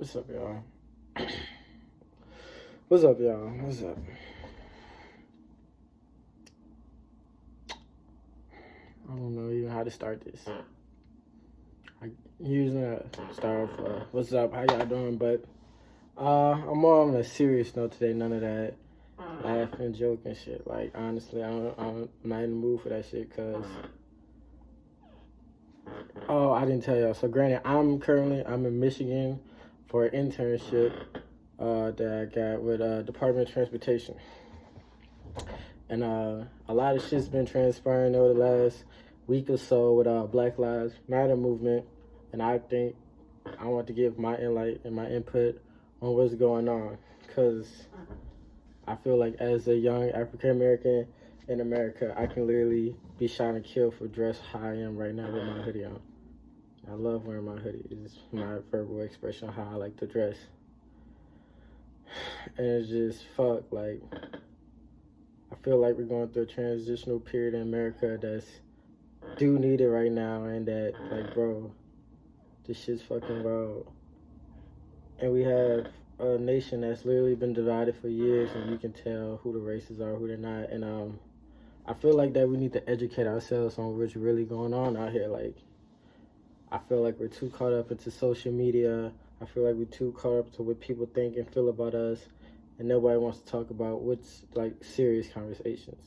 What's up, y'all? What's up, y'all? What's up? I don't know even how to start this. I usually start off, what's up, how y'all doing? But I'm more on a serious note today. None of that laughing, joking shit. Like, honestly, I'm not in the mood for that shit, because... Oh, I didn't tell y'all. So, granted, I'm in Michigan for an internship that I got with Department of Transportation. And a lot of shit's been transpiring over the last week or so with Black Lives Matter movement. And I think I want to give my insight and my input on what's going on. Because I feel like as a young African American in America, I can literally be shot and killed for dress how I am right now with my hoodie on. I love wearing my hoodie. It's my verbal expression of how I like to dress. And it's just fuck, like, I feel like we're going through a transitional period in America that's do need it right now, and that, like, bro, this shit's fucking wild. And we have a nation that's literally been divided for years, and you can tell who the races are, who they're not. And I feel like that we need to educate ourselves on what's really going on out here. Like, I feel like we're too caught up into social media. I feel like we're too caught up to what people think and feel about us, and nobody wants to talk about what's, like, serious conversations.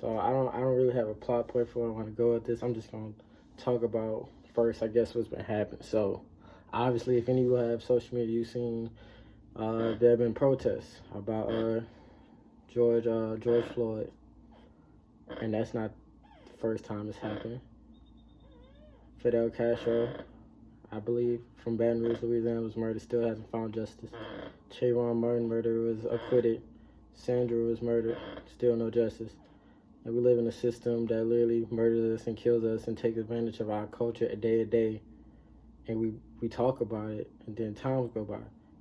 So I don't really have a plot point for where I want to go with this. I'm just going to talk about first, I guess, what's been happening. So obviously, if any of you have social media, you've seen there have been protests about George Floyd, and that's not the first time it's happened. Fidel Castro, I believe, from Baton Rouge, Louisiana, was murdered, still hasn't found justice. Trayvon Martin murderer was acquitted. Sandra was murdered, still no justice. And we live in a system that literally murders us and kills us and takes advantage of our culture day to day. And we talk about it, and then times go by.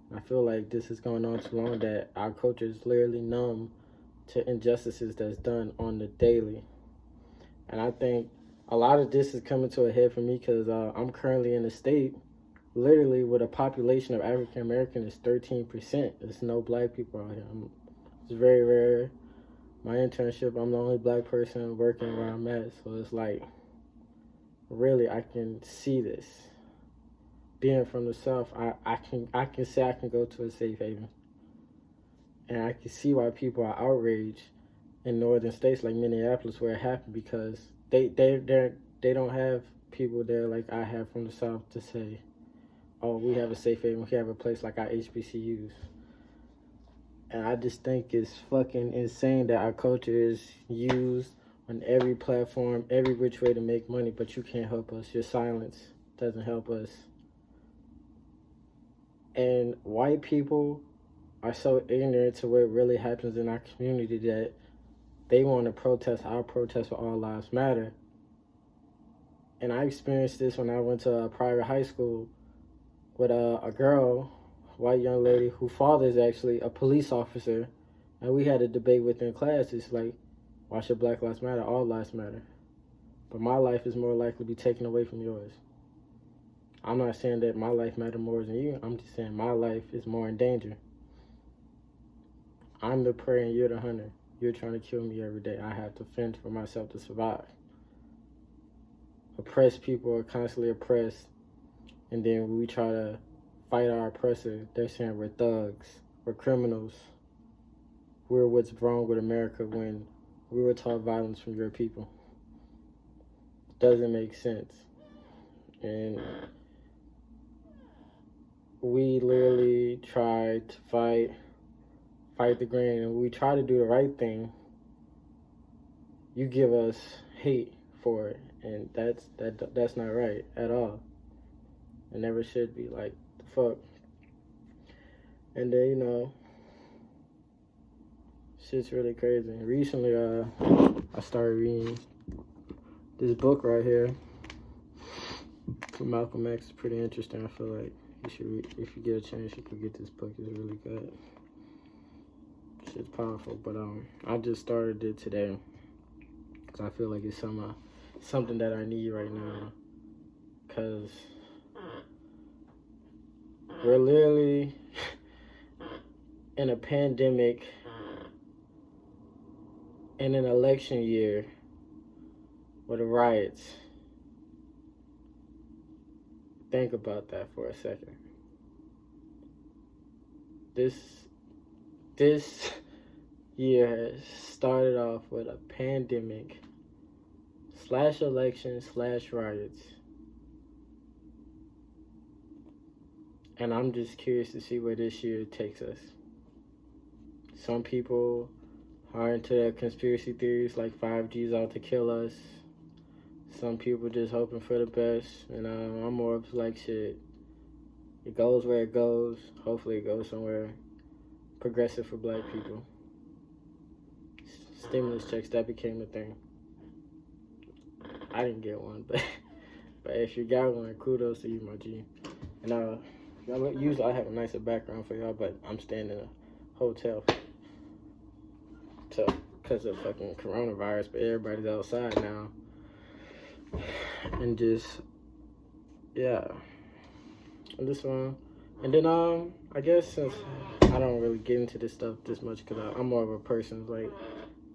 And I feel like this is going on too long that our culture is literally numb to injustices that's done on the daily. And I think a lot of this is coming to a head for me because I'm currently in a state, literally, with a population of African American is 13%. There's no black people out here. It's very rare. My internship, I'm the only black person working where I'm at, so it's like, really, I can see this. Being from the South, I can say I can go to a safe haven, and I can see why people are outraged in northern states like Minneapolis where it happened, because they don't have people there like I have from the South to say, oh, we have a safe haven, we have a place like our HBCUs. And I just think it's fucking insane that our culture is used on every platform, every which way to make money, but you can't help us. Your silence doesn't help us. And white people are so ignorant to what really happens in our community that they want to protest our protest for All Lives Matter. And I experienced this when I went to a private high school with a girl, white young lady, whose father is actually a police officer, and we had a debate within class. It's like, why should Black Lives Matter? All lives matter. But my life is more likely to be taken away from yours. I'm not saying that my life matters more than you. I'm just saying my life is more in danger. I'm the prey and you're the hunter. You're trying to kill me every day. I have to fend for myself to survive. Oppressed people are constantly oppressed, and then when we try to fight our oppressor, they're saying we're thugs, we're criminals, we're what's wrong with America when we were taught violence from your people. Doesn't make sense. And we literally try to fight the grain, and when we try to do the right thing, you give us hate for it, and that's not right at all. It never should be. Like, the fuck. And then, you know, shit's really crazy. Recently, I started reading this book right here from Malcolm X. It's pretty interesting. I feel like you should read, if you get a chance, you could get this book. It's really good. Shit's powerful. But I just started it today because I feel like it's something that I need right now. Because We're literally in a pandemic in an election year with the riots. Think about that for a second. This year has started off with a pandemic / election / riots. And I'm just curious to see where this year takes us. Some people are into their conspiracy theories like 5G's out to kill us. Some people just hoping for the best. And I'm more of like, shit, it goes where it goes. Hopefully it goes somewhere progressive for black people. Stimulus checks, that became a thing. I didn't get one, but if you got one, kudos to you, my G. And usually I have a nicer background for y'all, but I'm staying in a hotel because of fucking coronavirus, but everybody's outside now. And just, yeah. And this one. And then, I guess since I don't really get into this stuff this much because I'm more of a person, like,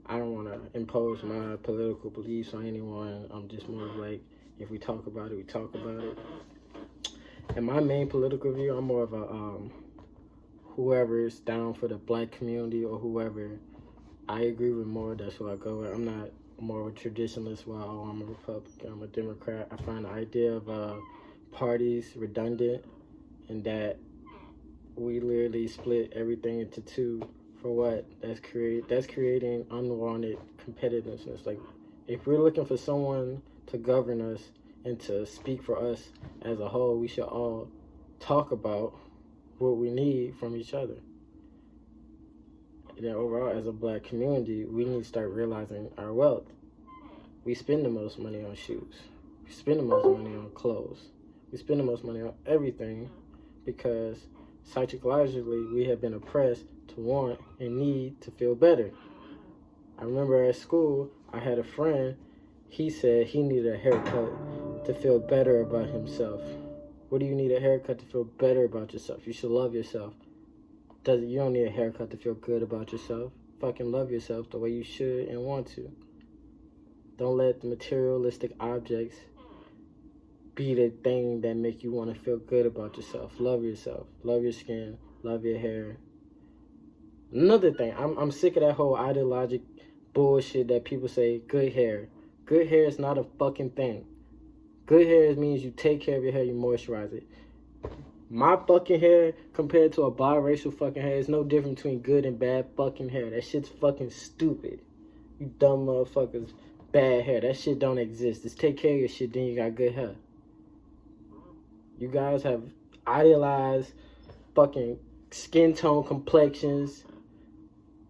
I don't want to impose my political beliefs on anyone. I'm just more of like, if we talk about it, we talk about it. And my main political view, I'm more of a, whoever is down for the black community or whoever I agree with more, that's who I go with. I'm not more of a traditionalist, while I'm a Republican, I'm a Democrat. I find the idea of parties redundant, and that we literally split everything into two for what? That's creating unwanted competitiveness. Like, if we're looking for someone to govern us and to speak for us as a whole, we should all talk about what we need from each other. And then overall, as a black community, we need to start realizing our wealth. We spend the most money on shoes. We spend the most money on clothes. We spend the most money on everything because psychologically we have been oppressed to want and need to feel better. I remember at school, I had a friend, he said he needed a haircut to feel better about himself. What do you need a haircut to feel better about yourself? You should love yourself. You don't need a haircut to feel good about yourself. Fucking love yourself the way you should and want to. Don't let the materialistic objects be the thing that make you want to feel good about yourself. Love yourself. Love your skin. Love your hair. Another thing, I'm sick of that whole ideologic bullshit that people say, good hair. Good hair is not a fucking thing. Good hair means you take care of your hair, you moisturize it. My fucking hair compared to a biracial fucking hair is no different between good and bad fucking hair. That shit's fucking stupid. You dumb motherfuckers. Bad hair. That shit don't exist. Just take care of your shit, then you got good hair. You guys have idealized fucking skin tone complexions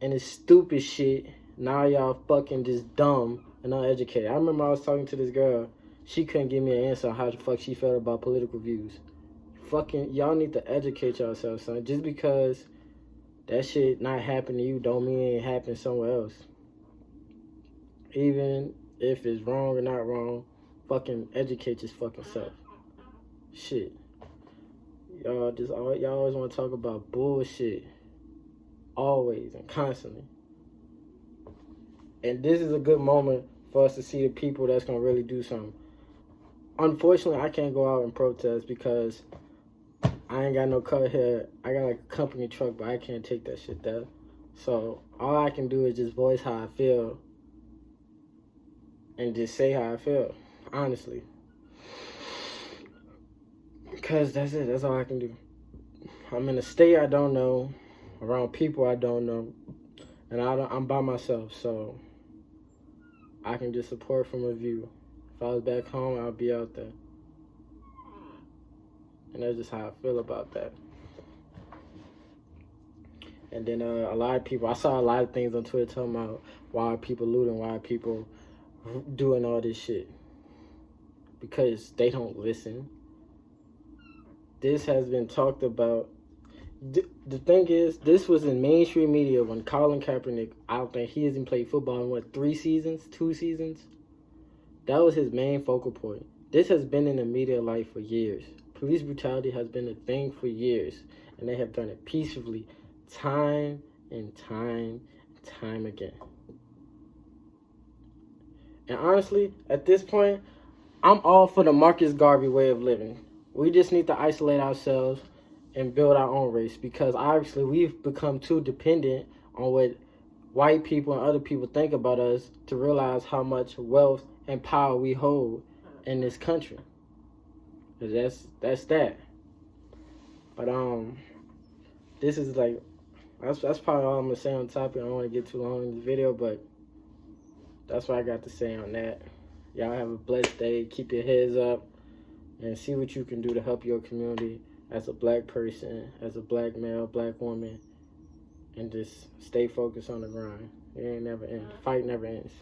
and this stupid shit. Now y'all fucking just dumb and uneducated. I remember I was talking to this girl. She couldn't give me an answer on how the fuck she felt about political views. Fucking, y'all need to educate yourselves, son. Just because that shit not happen to you don't mean it ain't happen somewhere else. Even if it's wrong or not wrong, fucking educate your fucking self. Shit. Y'all always want to talk about bullshit. Always and constantly. And this is a good moment for us to see the people that's going to really do something. Unfortunately, I can't go out and protest because I ain't got no cut hair. I got like a company truck, but I can't take that shit there. So all I can do is just voice how I feel and just say how I feel, honestly. Because that's it. That's all I can do. I'm in a state I don't know, around people I don't know, and I'm by myself, so I can just support from a view. If I was back home, I'd be out there. And that's just how I feel about that. And then a lot of people, I saw a lot of things on Twitter talking about why are people looting, why are people doing all this shit. Because they don't listen. This has been talked about. The thing is, this was in mainstream media when Colin Kaepernick, I don't think he hasn't played football in 2 seasons? That was his main focal point. This has been in the media life for years. Police brutality has been a thing for years, and they have done it peacefully, time and time and time again. And honestly, at this point, I'm all for the Marcus Garvey way of living. We just need to isolate ourselves and build our own race, because obviously we've become too dependent on what white people and other people think about us to realize how much wealth and power we hold in this country. That's that. But this is like that's probably all I'm gonna say on the topic. I don't want to get too long in this video, but that's what I got to say on that. Y'all have a blessed day. Keep your heads up and see what you can do to help your community as a black person, as a black male, black woman, and just stay focused on the grind. It ain't never ends. Fight never ends.